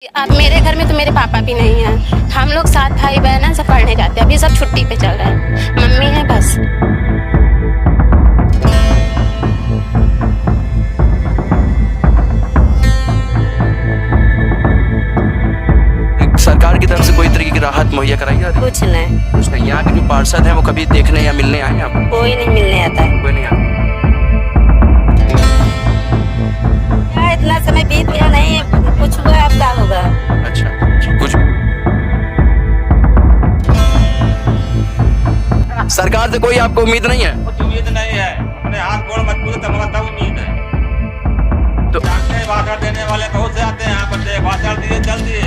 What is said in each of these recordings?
अब मेरे घर में तो मेरे पापा भी नहीं हैं। हम लोग 7 भाई बहन हैं, सब पढ़ने जाते हैं। अभी सब छुट्टी पे चल रहे हैं। मम्मी है बस। सरकार की तरफ से कोई तरीके की राहत मुहैया कराई जा रही है? कुछ नहीं, कुछ नहीं। यहाँ के जो पार्षद हैं वो कभी देखने या मिलने आए हैं आपको? कोई नहीं मिलने आता है। कोई नहीं आता। क्या इतना समय बीत गया, नहीं कुछ हुआ, अब क्या होगा। अच्छा, कुछ सरकार से कोई आपको उम्मीद नहीं है? कुछ उम्मीद नहीं है। अपने हाथ गोड़ मजबूत है, मगर तब उम्मीद है। तो जानते हैं भाषण देने वाले बहुत से आते हैं यहाँ पर, दे भाषण दिए चल दिए।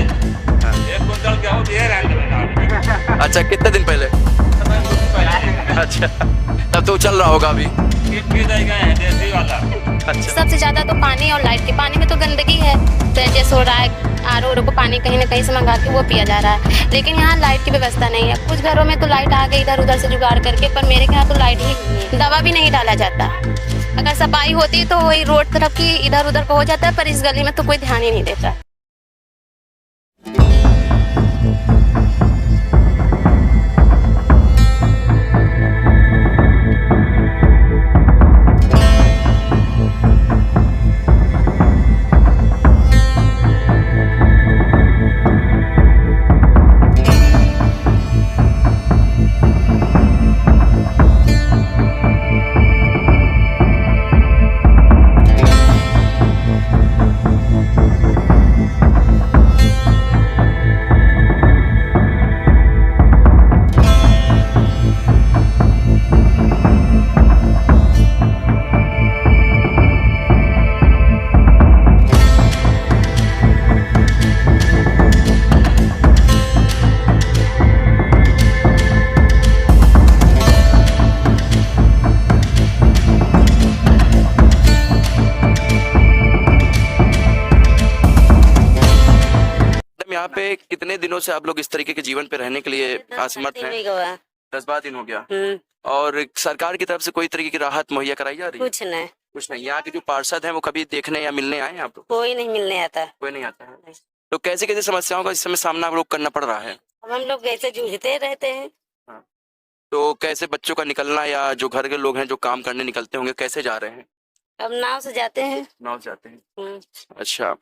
एक कुंटल गेहूँ दिए रहने। अच्छा, कितने दिन पहले? अच्छा, तब तो चल रहा होगा अभी। गए हैं देसी वाला। अच्छा, सबसे ज्यादा तो पानी और लाइट की। पानी में तो गंदगी है, तो जैसे हो रहा है आर को पानी कहीं ना कहीं से मंगा के वो पिया जा रहा है। लेकिन यहाँ लाइट की व्यवस्था नहीं है। कुछ घरों में तो लाइट आ गई इधर उधर से जुगाड़ करके, पर मेरे यहाँ तो लाइट ही नहीं है। दवा भी नहीं डाला जाता। अगर सफाई होती तो वही रोड तरफ की इधर उधर का हो जाता है, पर इस गली में तो कोई ध्यान ही नहीं देता। यहाँ पे कितने दिनों से आप लोग इस तरीके के जीवन पे रहने के लिए असमर्थ हैं? 10-12 दिन हो गया। और सरकार की तरफ से कोई तरीके की राहत मुहैया कराई जा रही है? कुछ नहीं, कुछ नहीं। यहाँ के जो पार्षद हैं वो कभी देखने या मिलने आए हैं आप लोग? कोई नहीं मिलने आता। कोई नहीं आता है। तो कैसे कैसे समस्याओं का इस समय सामना आप लोग करना पड़ रहा है? अब हम लोग ऐसे जूझते रहते हैं। तो कैसे बच्चों का निकलना, या जो घर के लोग हैं जो काम करने निकलते होंगे, कैसे जा रहे हैं? अब नाव से जाते हैं। नाव से जाते हैं। अच्छा,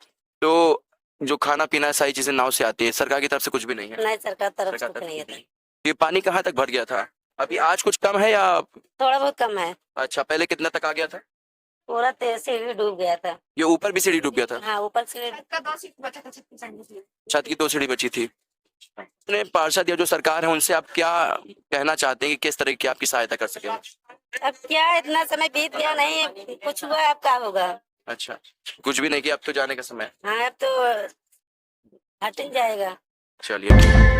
तो जो खाना पीना सारी चीजें नाव से आती है, सरकार की तरफ से कुछ भी नहीं है? नहीं, सरकार तरफ से सरकार कुछ तरफ नहीं से आता। नहीं। ये पानी कहाँ तक भर गया था? अभी आज कुछ कम है या? थोड़ा बहुत कम है। अच्छा, पहले कितना तक आ गया था? पूरा सीढ़ी डूब गया था। ये ऊपर भी सीढ़ी डूब गया था? हाँ, ऊपर सीढ़ी। छत की 2 सीढ़ी बची थी। अपने पार्षद या जो सरकार है उनसे आप क्या कहना चाहते हैं कि किस तरह की आपकी सहायता कर सके? अब क्या इतना समय बीत गया, नहीं कुछ हुआ, अब क्या होगा। अच्छा, कुछ भी नहीं किया, अब तो जाने का समय है। हाँ, अब तो हट ही जाएगा। चलिए, ठीक है।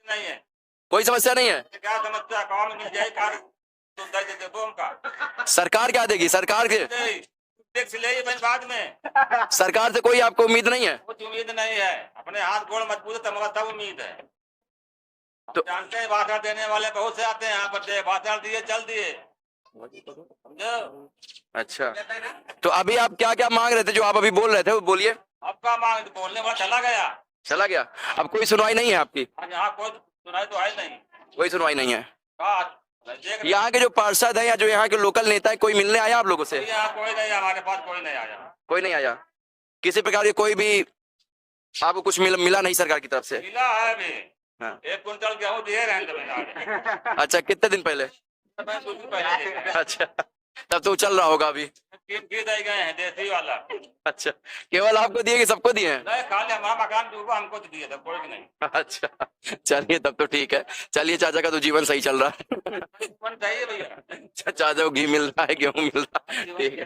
नहीं है। कोई समस्या नहीं है। क्या समस्या, कौन मिल जाए कार्य तो दे दे उनका। सरकार क्या देगी? सरकार के टैक्स ले बाद में। सरकार से कोई आपको उम्मीद नहीं है? कुछ उम्मीद नहीं है। अपने हाथ गोड़ मजबूत है, मगर तब उम्मीद है। तो जानते हैं भाषण देने वाले बहुत से आते हैं यहाँ पर, दे भाषण दिए चल दिए। समझो। अच्छा, तो अभी आप क्या क्या मांग रहे थे जो आप अभी बोल रहे थे, वो बोलिए। आपका मांग बोलने वाला चला गया। चला गया? अब कोई सुनवाई नहीं है आपकी? यहाँ कोई सुनाई तो है नहीं। कोई सुनवाई नहीं है। देख यहाँ के जो पार्षद है या जो यहाँ के लोकल नेता है, कोई मिलने आया आप लोगों से? यहाँ कोई नहीं, हमारे पास कोई नहीं आया। कोई नहीं आया। किसी प्रकार की कोई भी आपको कुछ मिला नहीं सरकार की तरफ से? मिला है अभी। हाँ। 1 कुंटल गेहूं दिए रहे हैं जमींदार। अच्छा, कितने दिन पहले? कुछ दिन पहले दिए थे। अच्छा, तब तो चल रहा होगा अभी। किन दे गए हैं देसी वाला। अच्छा, केवल आपको दिए कि सबको दिए हैं? नहीं, खाली हमारा मकान डूबा, हमको तो दिए थे, कोई भी नहीं। अच्छा, चलिए तब तो ठीक है। चलिए, चाचा का तो जीवन सही चल रहा है। मन चाहिए भैया। चाचा को घी मिल रहा है, गेहूं मिल रहा है, ठीक है।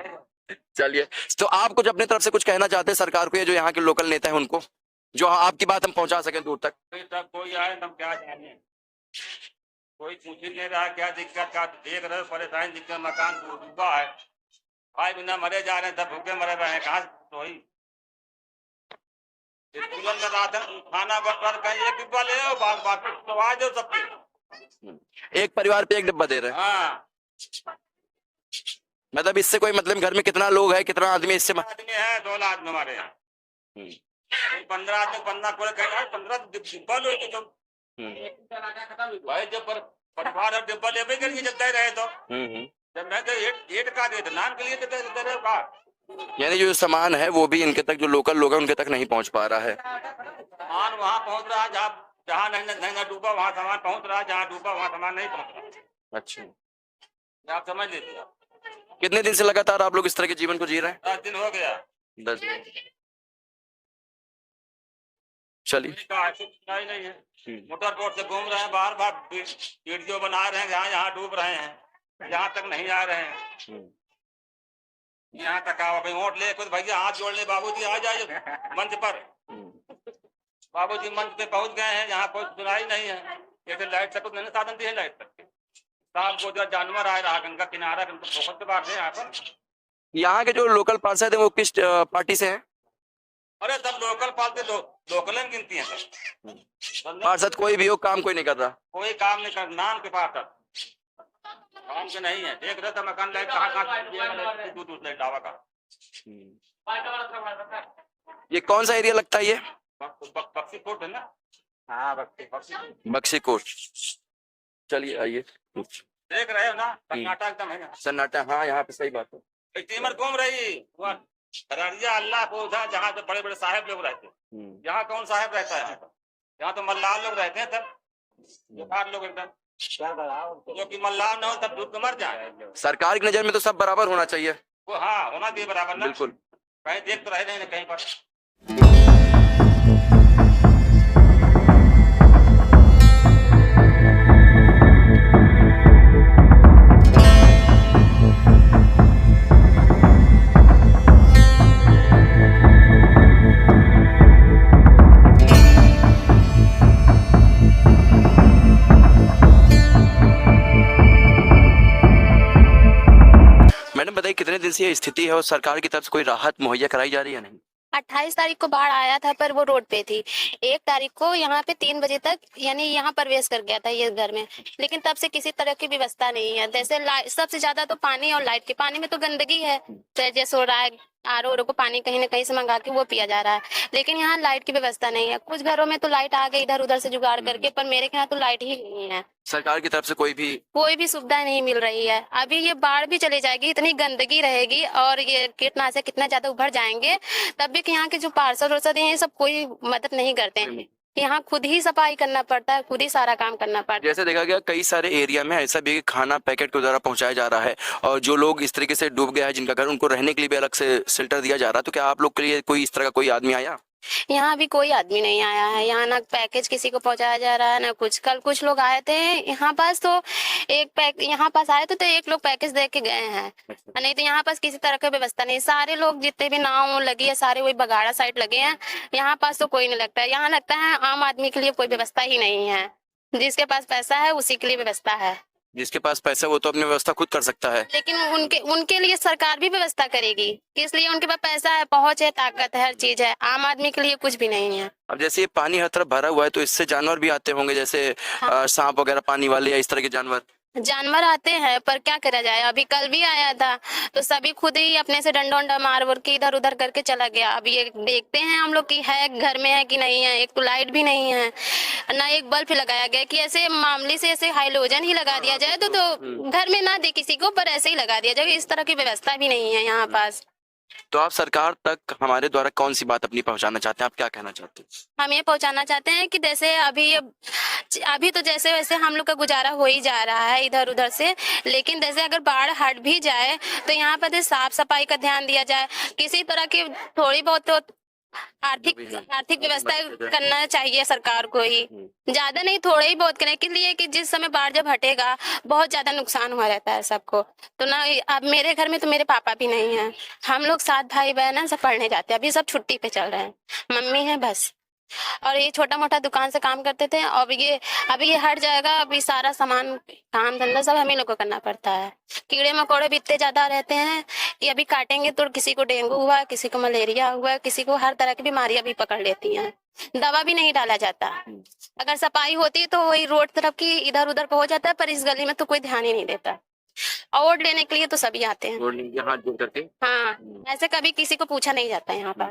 चलिए, तो आप कुछ अपने तरफ से कुछ कहना चाहते हैं सरकार को, या जो यहाँ के लोकल नेता हैं उनको, जो आपकी बात हम पहुंचा सकें दूर तक? अभी तक कोई आए हम क्या जाने, कोई पूछ ही नहीं रहा क्या दिक्कत, क्या देख रहे हो परेशानी, दिक्कत मकान डूबा है, भाई बिना मरे जा रहे हैं, सब भूखे मरे रहे हैं, कहाँ तो वही स्कूलों में राशन खाना बंटवार कहीं एक डिब्बा ले आओ, बाकी तो आ जाओ सबको। एक परिवार पे एक डिब्बा दे रहे हैं? हाँ, मतलब इससे कोई मतलब घर में कितना लोग है, कितना आदमी इससे आदमी है 16 आदमी हमारे यहाँ। 15 आदमी 15 को 15 डिब्बा लो तो भाई, जब परिवार और डिब्बा ले करके जब दे रहे तो जब मैं तो एक का दे नाम के लिए तो दे रहे का, यानी जो सामान है वो भी इनके तक, जो लोकल लोग हैं उनके तक नहीं पहुंच पा रहा है। सामान वहाँ पहुँच रहा है जहाँ नहीं डूबा, वहाँ सामान पहुँच रहा है, जहाँ डूबा वहाँ सामान नहीं पहुँच रहा। अच्छा, आप समझ लीजिए। कितने दिन से लगातार आप लोग इस तरह के जीवन को जी रहे हैं? 10 दिन हो गया। 10 दिन। चलिए, नहीं है, मोटर बोट से घूम रहे हैं, बार बार वीडियो बना रहे हैं, जहाँ यहाँ डूब रहे हैं, यहाँ तक नहीं आ रहे हैं। यहाँ तक आओ भाई, वोट ले कुछ भैया हाथ जोड़ ले, बाबूजी आ जाइए मंच पर। बाबूजी मंच पे पहुंच गए हैं, यहाँ कोई सुनाई नहीं है। जैसे लाइट तक मैंने साधन दिए लाइट तक, शाम को जो जानवर आए रहा गंगा किनारा, बहुत से बात है यहाँ पर। यहाँ के जो लोकल पार्षद है वो किस पार्टी से हैं? अरे सब लोकल पालते लोकल में गिनती है सर। पार्षद कोई भी हो, काम कोई नहीं कर रहा? कोई काम नहीं कर, नाम के पार्षद काम के नहीं है। देख रहे थे मकान लाइट कहाँ दूर लाइट डावा का। ये कौन सा एरिया लगता है ये? बक्सी कोट है ना? हाँ, बक्सी कोट। चलिए आइए, देख रहे हो ना, सन्नाटा एकदम है। सन्नाटा, हाँ यहाँ पे सही बात है। टीमर घूम रही खराड़िया अल्लाह को था, जहाँ तो बड़े बड़े साहब लोग रहते हैं। यहाँ कौन साहब रहता है? यहाँ तो मल्लाह लोग रहते हैं सब, लोग एकदम, जो कि मल्लाह न हो तब डूब के मर जाए। सरकार की नजर में तो सब बराबर होना चाहिए। वो हाँ, होना चाहिए बराबर ना। बिल्कुल। कहीं देख तो रहे नहीं कहीं पर। मैडम बताइए, कितने दिन से ये स्थिति है और सरकार की तरफ से कोई राहत मुहैया कराई जा रही है या नहीं? 28 तारीख को बाढ़ आया था, पर वो रोड पे थी। 1 तारीख को यहाँ पे 3 बजे तक यानी यहाँ प्रवेश कर गया था ये घर में, लेकिन तब से किसी तरह की व्यवस्था नहीं है। जैसे सबसे ज्यादा तो पानी और लाइट की, पानी में तो गंदगी है, तो जैसे हो रहा है आरओ को पानी कहीं ना कहीं से मंगा के वो पिया जा रहा है, लेकिन यहाँ लाइट की व्यवस्था नहीं है। कुछ घरों में तो लाइट आ गई इधर उधर से जुगाड़ करके, पर मेरे यहाँ तो लाइट ही नहीं है। सरकार की तरफ से कोई भी सुविधा नहीं मिल रही है। अभी ये बाढ़ भी चली जाएगी, इतनी गंदगी रहेगी और ये कीटनाशक कितना ज्यादा उभर जाएंगे, तब भी यहाँ के जो पार्षद वार्षद हैं ये सब कोई मदद नहीं करते हैं। यहाँ खुद ही सफाई करना पड़ता है, खुद ही सारा काम करना पड़ता है। जैसे देखा गया कई सारे एरिया में ऐसा भी खाना पैकेट के द्वारा पहुंचाया जा रहा है, और जो लोग इस तरीके से डूब गया है जिनका घर, उनको रहने के लिए भी अलग से शेल्टर दिया जा रहा है। तो क्या आप लोग के लिए कोई इस तरह का कोई आदमी आया? यहाँ अभी कोई आदमी नहीं आया है। यहाँ ना पैकेज किसी को पहुंचाया जा रहा है ना कुछ। कल कुछ लोग आए थे यहाँ पास, तो यहाँ पास आए थे तो एक लोग पैकेज दे के गए हैं, नहीं तो यहाँ पास किसी तरह की व्यवस्था नहीं। सारे लोग जितने भी नाव लगी है सारे वही बगाड़ा साइड लगे हैं, यहाँ पास तो कोई नहीं लगता है। यहाँ लगता है आम आदमी के लिए कोई व्यवस्था ही नहीं है। जिसके पास पैसा है उसी के लिए व्यवस्था है। जिसके पास पैसा वो तो अपनी व्यवस्था खुद कर सकता है, लेकिन उनके लिए सरकार भी व्यवस्था करेगी, इसलिए उनके पास पैसा है, पहुंच है, ताकत है, हर चीज है। आम आदमी के लिए कुछ भी नहीं है। अब जैसे ये पानी हर तरफ भरा हुआ है तो इससे जानवर भी आते होंगे, जैसे सांप वगैरह पानी वाले या इस तरह के जानवर आते हैं, पर क्या करा जाए। अभी कल भी आया था तो सभी खुद ही अपने से डंडा वंडा मार वोर के इधर उधर करके चला गया। अभी ये देखते हैं हम लोग कि है घर में है कि नहीं है। एक तो लाइट भी नहीं है, ना एक बल्ब लगाया गया कि ऐसे मामले से ऐसे हाइलोजन ही लगा दिया जाए तो घर में ना दे किसी को, पर ऐसे ही लगा दिया जाए। इस तरह की व्यवस्था भी नहीं है यहाँ पास। तो आप सरकार तक हमारे द्वारा कौन सी बात अपनी पहुंचाना चाहते हैं, आप क्या कहना चाहते हैं? हम ये पहुंचाना चाहते हैं कि जैसे अभी तो जैसे वैसे हम लोग का गुजारा हो ही जा रहा है इधर उधर से, लेकिन जैसे अगर बाढ़ हट भी जाए तो यहाँ पर जो साफ सफाई का ध्यान दिया जाए, किसी तरह की थोड़ी बहुत तो आर्थिक आर्थिक व्यवस्था करना चाहिए सरकार को ही, ज्यादा नहीं थोड़ा ही बहुत करने के लिए कि जिस समय बाढ़ जब हटेगा बहुत ज्यादा नुकसान हुआ रहता है सबको। तो ना अब मेरे घर में तो मेरे पापा भी नहीं है, हम लोग 7 भाई बहन हैं, सब पढ़ने जाते हैं, अभी सब छुट्टी पे चल रहे हैं, मम्मी है बस। और ये छोटा मोटा दुकान से काम करते थे, अब ये हट जाएगा, अभी सारा सामान काम धंधा सब हमें लोग को करना पड़ता है। कीड़े मकोड़े भी इतने ज्यादा रहते हैं कि अभी काटेंगे तो किसी को डेंगू हुआ, किसी को मलेरिया हुआ, किसी को हर तरह की बीमारियां भी पकड़ लेती हैं, दवा भी नहीं डाला जाता। अगर सफाई होती तो वही रोड तरफ की इधर उधर को हो जाता है, पर इस गली में तो कोई ध्यान ही नहीं देता। और वोट लेने के लिए तो सभी आते हैं, हाथ जोड़ करके। हाँ, ऐसे कभी किसी को पूछा नहीं जाता यहाँ पर।